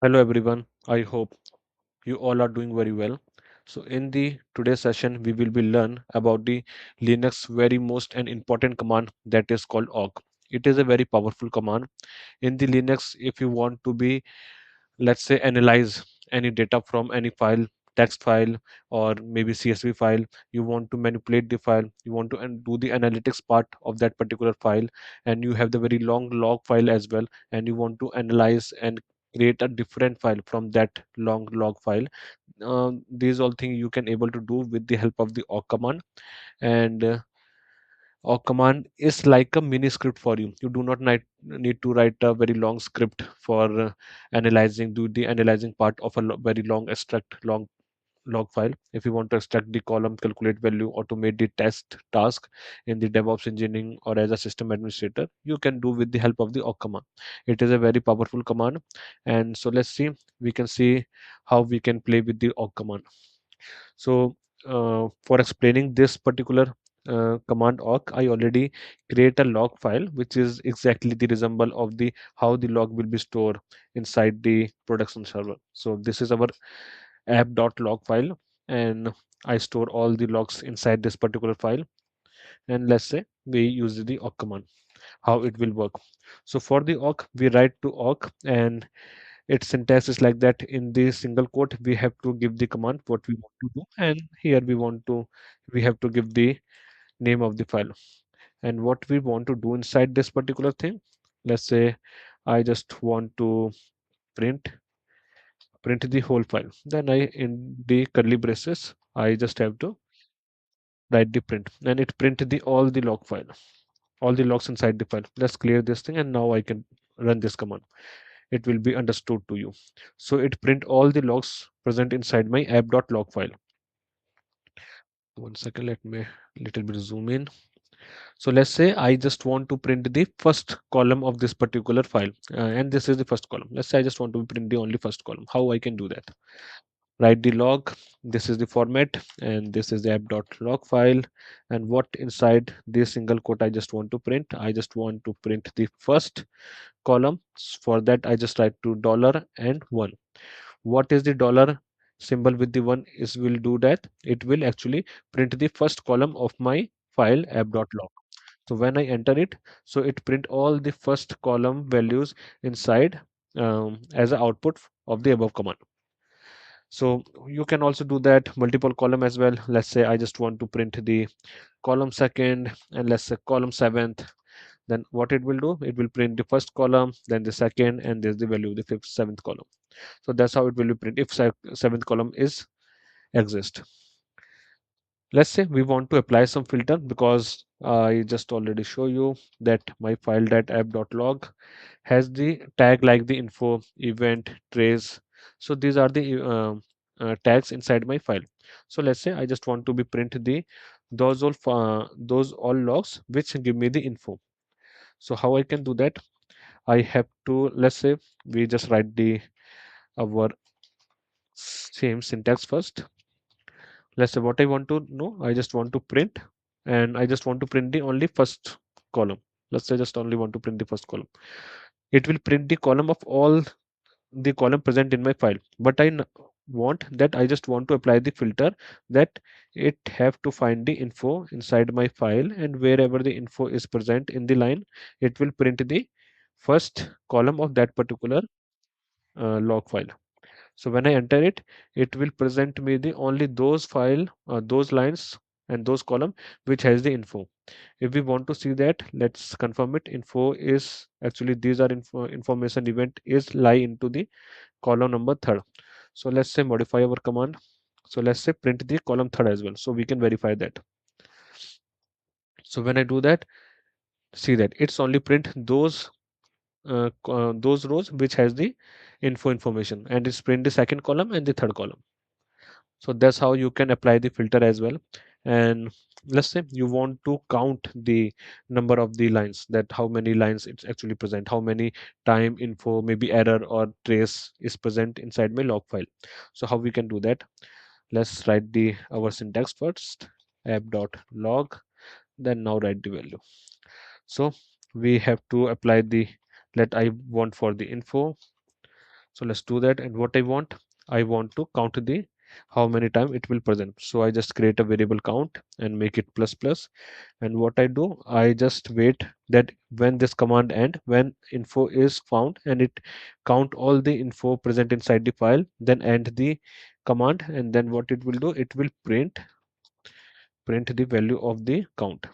Hello everyone. I hope you all are doing very well. So in the today's session we will be learn about the Linux very most and important command that is called awk. It is a very powerful command. In the Linux, if you want to be, let's say, analyze any data from any file, text file or maybe CSV file, you want to manipulate the file, you want to do the analytics part of that particular file, and you have the very long log file as well, and you want to analyze and create a different file from that long log file. These all things you can able to do with the help of the awk command. And awk command is like a mini script for you. You do not need to write a very long script for analyzing do the analyzing part of a very long extract long log file. If you want to extract the column, calculate value, automate the test task in the DevOps engineering or as a system administrator, you can do with the help of the awk command. It is a very powerful command. And so let's see, we can see how we can play with the awk command. So for explaining this particular command awk, I already create a log file which is exactly the resemble of the how the log will be stored inside the production server. So this is our app.log file, and I store all the logs inside this particular file. And let's say we use the awk command, how it will work. So for the awk, we write to awk, and its syntax is like that. In the single quote we have to give the command what we want to do, and here we have to give the name of the file and what we want to do inside this particular thing. Let's say I just want to print print the whole file, then I in the curly braces I just have to write the print, and it print the all the log file, all the logs inside the file. Let's clear this thing, and now I can run this command. It will be understood to you. So it print all the logs present inside my app.log file. One second, let me little bit zoom in. So let's say I just want to print the first column of this particular file, and this is the first column. Let's say I just want to print the only first column. How I can do that? Write the log. This is the format, and this is the app.log file. And what inside this single quote I just want to print? I just want to print the first column. For that, I just write to dollar and one. What is the dollar symbol with the one is will do that it will actually print the first column of my file app.log. So when I enter it, so it print all the first column values inside as an output of the above command. So you can also do that multiple column as well. Let's say I just want to print the column second, and let's say column seventh. Then what it will do, it will print the first column, then the second, and there's the value of the fifth seventh column. So that's how it will be print if seventh column is exist. Let's say we want to apply some filter, because I just already show you that my file.app.log has the tag like the info, event, trace. So these are the tags inside my file. So let's say I just want to be print the those all logs which give me the info. So how I can do that? I have to, let's say we just write the our same syntax first. Let's say what I want to know, I just want to print, and I just want to print the only first column. Let's say just only want to print the first column. It will print the column of all the column present in my file, but want that I just want to apply the filter that it have to find the info inside my file, and wherever the info is present in the line, it will print the first column of that particular log file. So when I enter it, it will present me the only those file, those lines and those column which has the info. If we want to see that, let's confirm it. Info is actually these are information event is lie into the column number third. So let's say modify our command. So let's say print the column third as well. So we can verify that. So when I do that, see that it's only print those rows which has the information, and it's print the second column and the third column. So that's how you can apply the filter as well. And let's say you want to count the number of the lines, that how many lines it's actually present, how many time info, maybe error or trace is present inside my log file. So how we can do that? Let's write the our syntax first, app.log, then now write the value. So we have to apply the let I want for the info. So let's do that. And what I want to count the how many time it will present. So I just create a variable count and make it plus plus. And what I do, I just wait that when this command end, when info is found and it count all the info present inside the file, then end the command. And then what it will do, it will print the value of the count.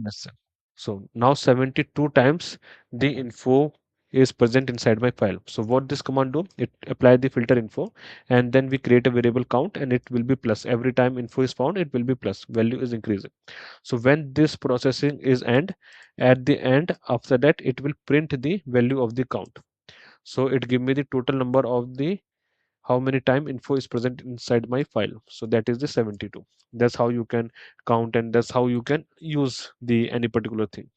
Yes, sir. So now 72 times the info is present inside my file. So what this command do? It apply the filter info, and then we create a variable count, and it will be plus. Every time info is found, it will be plus. Value is increasing. So when this processing is end, at the end after that it will print the value of the count. So it give me the total number of the how many time info is present inside my file. So that is the 72. That's how you can count, and that's how you can use the any particular thing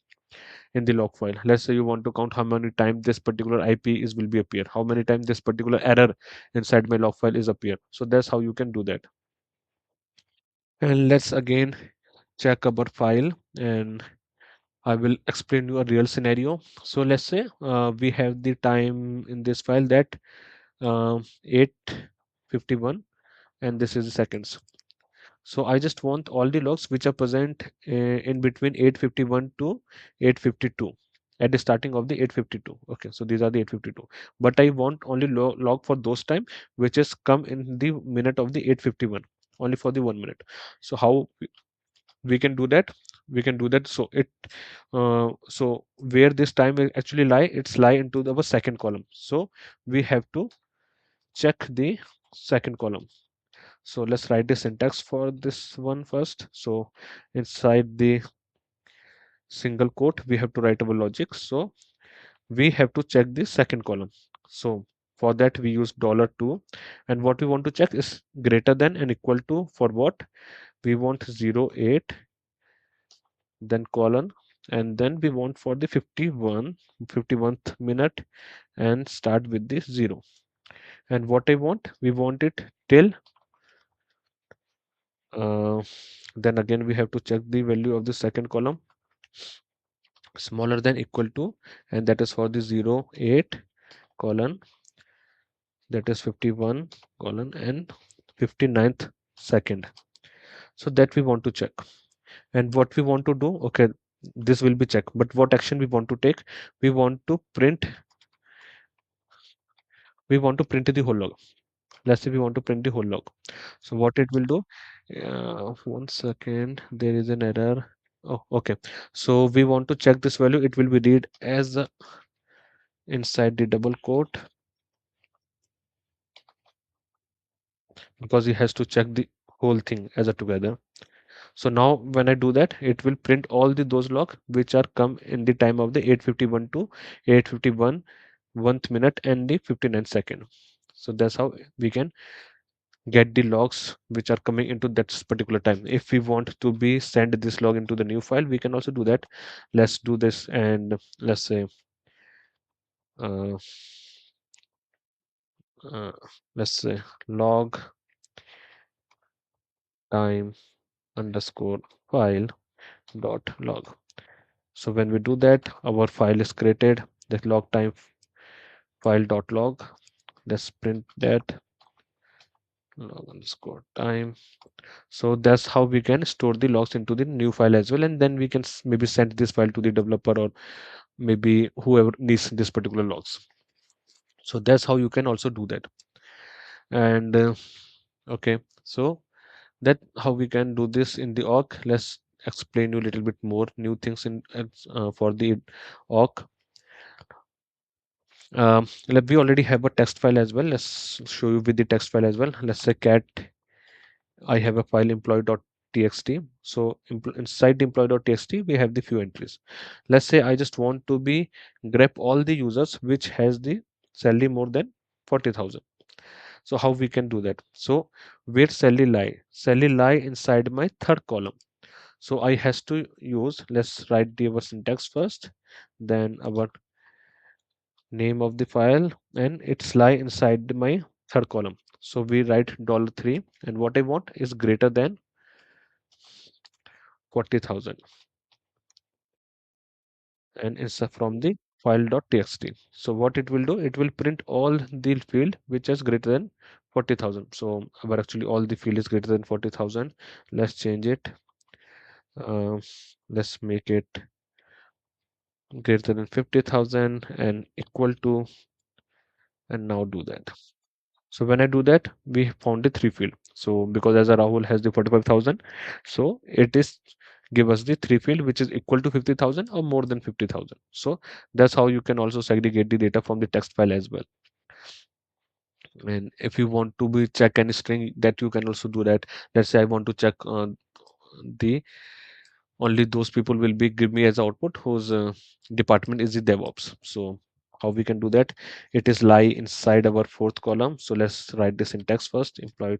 in the log file. Let's say you want to count how many times this particular IP is will be appear, how many times this particular error inside my log file is appear. So that's how you can do that. And let's again check our file, and I will explain you a real scenario. So let's say we have the time in this file that 8:51, and this is the seconds. So I just want all the logs which are present in between 8:51 to 8:52 at the starting of the 8:52. Okay, so these are the 8:52. But I want only log for those time which is come in the minute of the 8:51, only for the 1 minute. So how we can do that? We can do that. So so where this time will actually lie, it's lie into our second column. So we have to check the second column. So let's write the syntax for this one first. So inside the single quote, we have to write our logic. So we have to check the second column. So for that we use $2, and what we want to check is greater than and equal to for what? We want 08, then colon, and then we want for the 51th minute and start with this 0. And what I want, we want it till uh, then again we have to check the value of the second column smaller than equal to, and that is for the 08 colon, that is 51 colon and 59th second. So that we want to check. And what we want to do, okay, this will be checked, but what action we want to take? We want to print, the whole log. Let's say we want to print the whole log. So what it will do, 1 second, there is an error. Oh, okay. So we want to check this value, it will be read as inside the double quote, because it has to check the whole thing as a together. So now when I do that, it will print all the those log which are come in the time of the 8:51 to 8:51 1th minute and the 59th second. So that's how we can get the logs which are coming into that particular time. If we want to be send this log into the new file, we can also do that. Let's do this, and let's say uh, uh, let's say log time underscore file dot log. So when we do that, our file is created, the log time file dot log. Let's print that log underscore time. So that's how we can store the logs into the new file as well, and then we can maybe send this file to the developer or maybe whoever needs this particular logs. So that's how you can also do that. And okay, so that how we can do this in the awk. Let's explain you a little bit more new things in for the awk. We already have a text file as well. Let's show you with the text file as well. Let's say cat, I have a file employee.txt. So inside the employee.txt, we have the few entries. Let's say I just want to be grab all the users which has the salary more than 40,000. So how we can do that? So where salary lie? Salary lie inside my third column. So I has to use, let's write the our syntax first, then our name of the file, and it's lie inside my third column. So we write $3, and what I want is greater than 40,000, and it's from the file.txt. So what it will do, it will print all the field which is greater than 40,000. So where actually all the field is greater than 40,000. Let's change it. Uh, let's make it greater than 50,000 and equal to, and now do that. So when I do that, we found the three field. So because as a Rahul has the 45,000, so it is give us the three field which is equal to 50,000 or more than 50,000. So that's how you can also segregate the data from the text file as well. And if you want to be check any string, that you can also do that. Let's say I want to check the only those people will be give me as output whose department is the DevOps. So how we can do that? It is lie inside our fourth column. So let's write the syntax first. Employee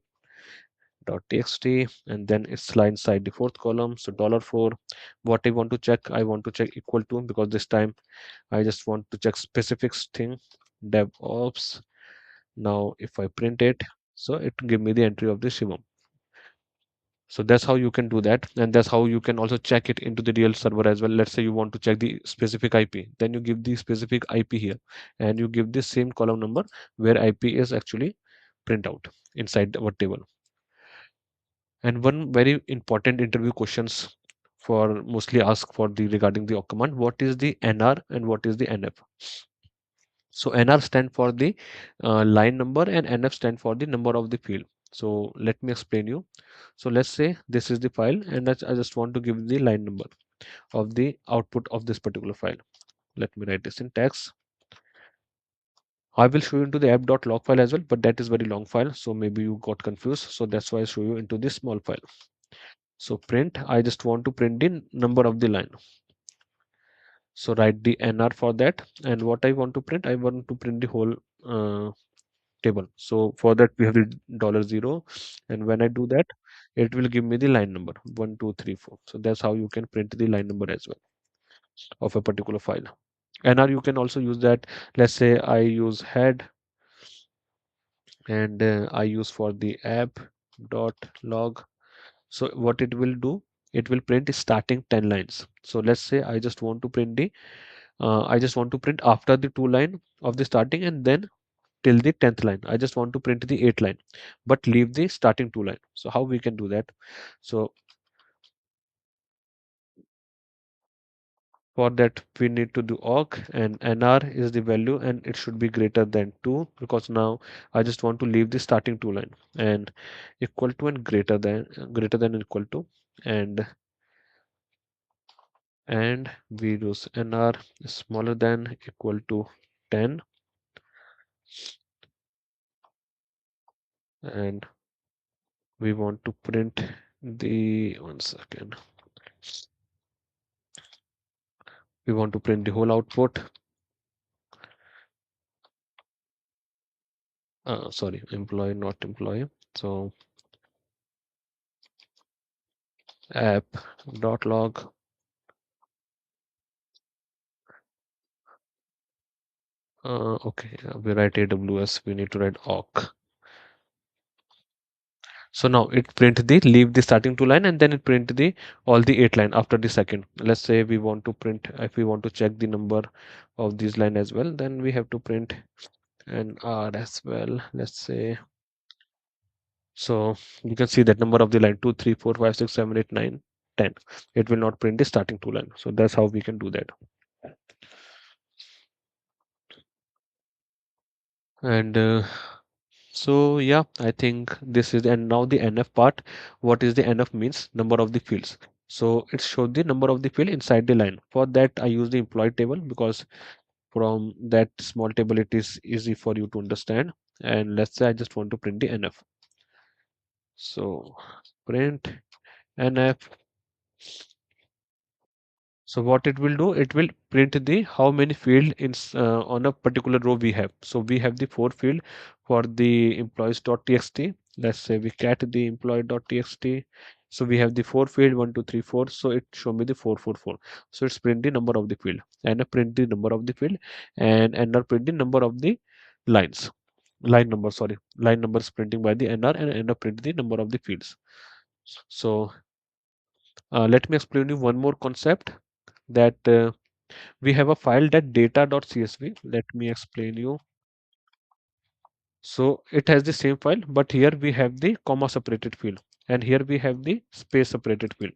dot txt, and then it's lie inside the fourth column. So $4. What I want to check, I want to check equal to, because this time I just want to check specific thing, DevOps. Now if I print it, so it give me the entry of the Shivam. So that's how you can do that, and that's how you can also check it into the real server as well. Let's say you want to check the specific IP, then you give the specific IP here, and you give the same column number where IP is actually print out inside our table. And one very important interview questions for mostly ask for the regarding the awk command: what is the NR and what is the NF? So NR stand for the line number and NF stand for the number of the field. So let me explain you. So let's say this is the file, and I just want to give the line number of the output of this particular file. Let me write this in text. I will show you into the app.log file as well, but that is very long file. So maybe you got confused. So that's why I show you into this small file. So print, I just want to print the number of the line. So write the NR for that. And what I want to print, I want to print the whole table. So for that we have the $0, and when I do that, it will give me the line number 1, 2, 3, 4. So that's how you can print the line number as well of a particular file. NR you can also use that. Let's say I use head, and I use for the app dot log. So what it will do, it will print starting 10 lines. So let's say I just want to print the I just want to print after the 2 line of the starting, and then till the 10th line. I just want to print the 8th line, but leave the starting 2 line. So how we can do that? So for that we need to do awk, and nr is the value, and it should be greater than 2, because now I just want to leave the starting 2 line, and equal to and greater than equal to, and we use nr is smaller than equal to 10, and we want to print the, one second, we want to print the whole output. Sorry, employee, not employee. So app dot log. Okay, we write AWS, we need to write awk. So now it print the leave the starting 2 line, and then it print the all the 8 line after the second. Let's say we want to print, if we want to check the number of these line as well, then we have to print an R as well. Let's say, so you can see that number of the line 2, 3, 4, 5, 6, 7, 8, 9, 10. It will not print the starting 2 line. So that's how we can do that. And so yeah, I think this is, and now the NF part. What is the NF means? Number of the fields. So it showed the number of the field inside the line. For that, I use the employee table, because from that small table it is easy for you to understand. And let's say I just want to print the NF. So print NF. So what it will do, it will print the how many field in on a particular row we have. So we have the 4 field for the employees.txt. Let's say we cat the employee.txt. So we have the 4 field 1, 2, 3, 4. So it show me the 4, 4, 4. So it's print the number of the field, and I print the number of the field, and NR print the number of the lines. Line number, sorry, line number is printing by the NR, and NR print the number of the fields. So let me explain you one more concept, that we have a file that data.csv. Let me explain you. So it has the same file, but here we have the comma separated field, and here we have the space separated field.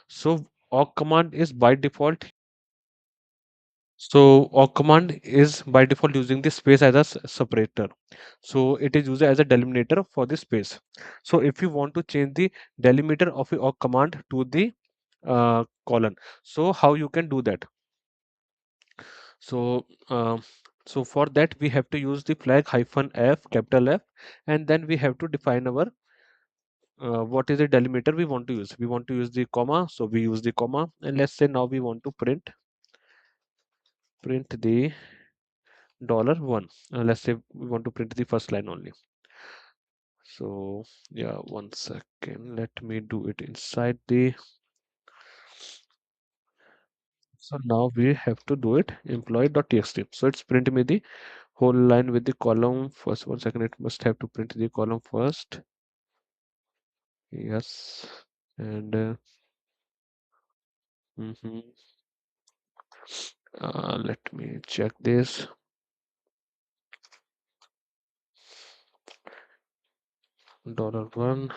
So awk command is by default. So awk command is by default using the space as a separator. So it is used as a delimiter for the space. So if you want to change the delimiter of the awk command to the colon, so how you can do that? So so for that we have to use the flag hyphen f, capital F, and then we have to define our what is the delimiter we want to use. We want to use the comma, so we use the comma, and let's say now we want to print the $1. Let's say we want to print the first line only. So yeah, 1 second. Let me do it inside the. So now we have to do it employee.txt. So it's print me the whole line with the column first. 1 second. It must have to print the column first. Yes, and mhm. Let me check this. $1.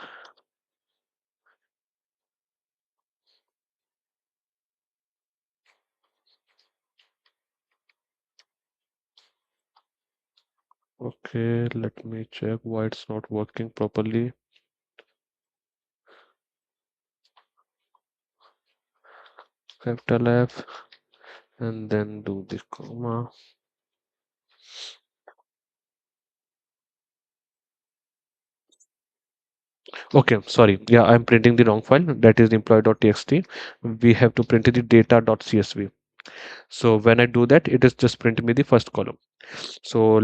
Okay, let me check why it's not working properly. Capital F and then do the comma. Okay, sorry. Yeah, I'm printing the wrong file. That is employee.txt. We have to print the data.csv. So when I do that, it is just print me the first column. So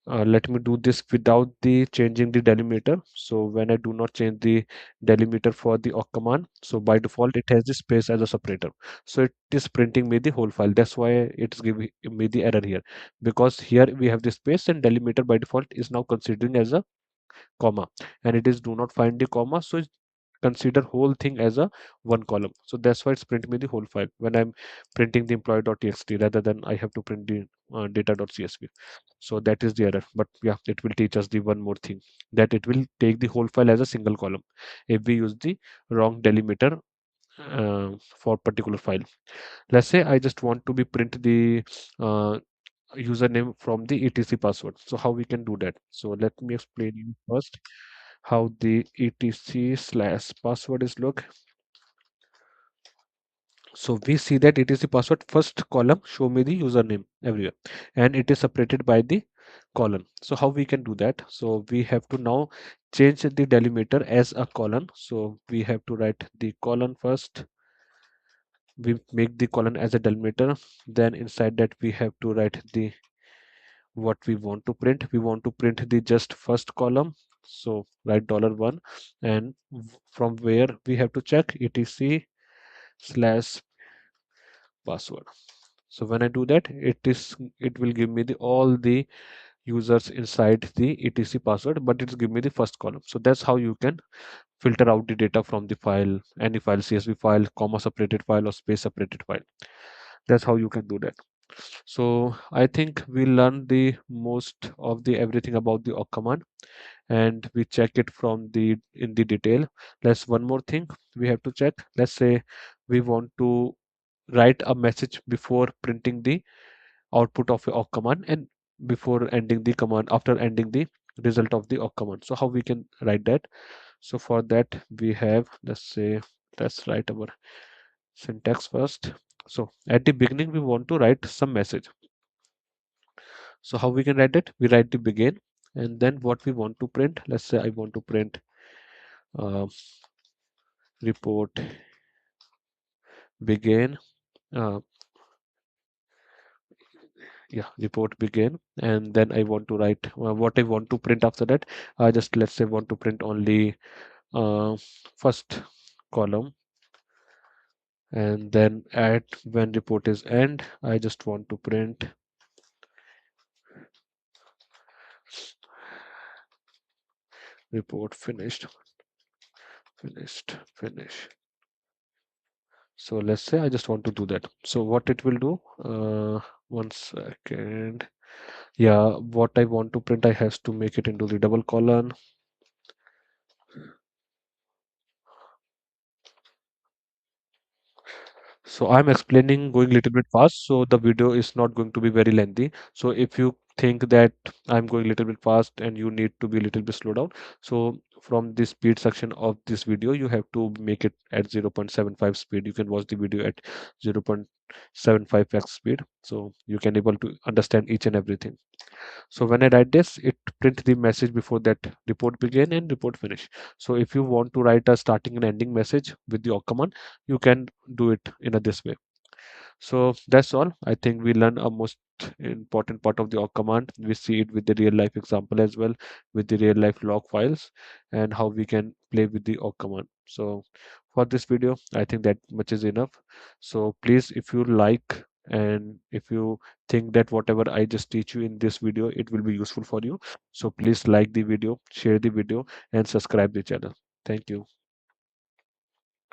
uh, let me do this without the changing the delimiter. So when I do not change the delimiter for the awk command, so by default it has the space as a separator. So it is printing me the whole file. That's why it's giving me the error here, because here we have the space and delimiter by default is now considering as a comma, and it is do not find the comma, so it consider whole thing as a one column. So that's why it's print me the whole file when I'm printing the employee.txt rather than I have to print the data.csv. So that is the error, but yeah, it will teach us the one more thing, that it will take the whole file as a single column if we use the wrong delimiter for particular file. Let's say I just want to be print the uh, username from the etc password. So how we can do that? So let me explain you first how the etc slash password is look. So we see that etc password first column show me the username everywhere, and it is separated by the colon. So how we can do that? So we have to now change the delimiter as a colon. So we have to write the colon first. We make the colon as a delimiter. Then inside that we have to write the what we want to print. We want to print the just first column, so write $1, and from where we have to check etc slash password. So when I do that, it will give me the all the users inside the etc password, but it's give me the first column. So that's how you can filter out the data from the file, any file, csv file, comma separated file, or space separated file. That's how you can do that. So I think we learned the most of the everything about the awk command, and we check it from the in the detail. Let's one more thing we have to check. Let's say we want to write a message before printing the output of a awk command, and before ending the command, after ending the result of the awk command. So how we can write that? So for that we have, let's say, let's write our syntax first. So at the beginning we want to write some message. So how we can write it? We write the begin, and then what we want to print. Let's say I want to print uh, report begin. Uh, yeah, report begin, and then I want to write what I want to print after that. I just, let's say, want to print only first column, and then at when report is end, I just want to print report finished, finish. So let's say I just want to do that. So what it will do, one second. Yeah, what I want to print, I has to make it into the double colon. So I'm explaining going a little bit fast, so the video is not going to be very lengthy. So if you think that I'm going a little bit fast and you need to be a little bit slow down, so from the speed section of this video, you have to make it at 0.75 speed. You can watch the video at 0.75x speed, so you can able to understand each and everything. So when I write this, it print the message before that report begin and report finish. So if you want to write a starting and ending message with the awk command, you can do it in a this way. So that's all. I think we learn a most important part of the awk command. We see it with the real life example as well, with the real life log files, and how we can play with the awk command. So for this video, I think that much is enough. So please, if you like and if you think that whatever I just teach you in this video, it will be useful for you. So please like the video, share the video, and subscribe the channel. Thank you.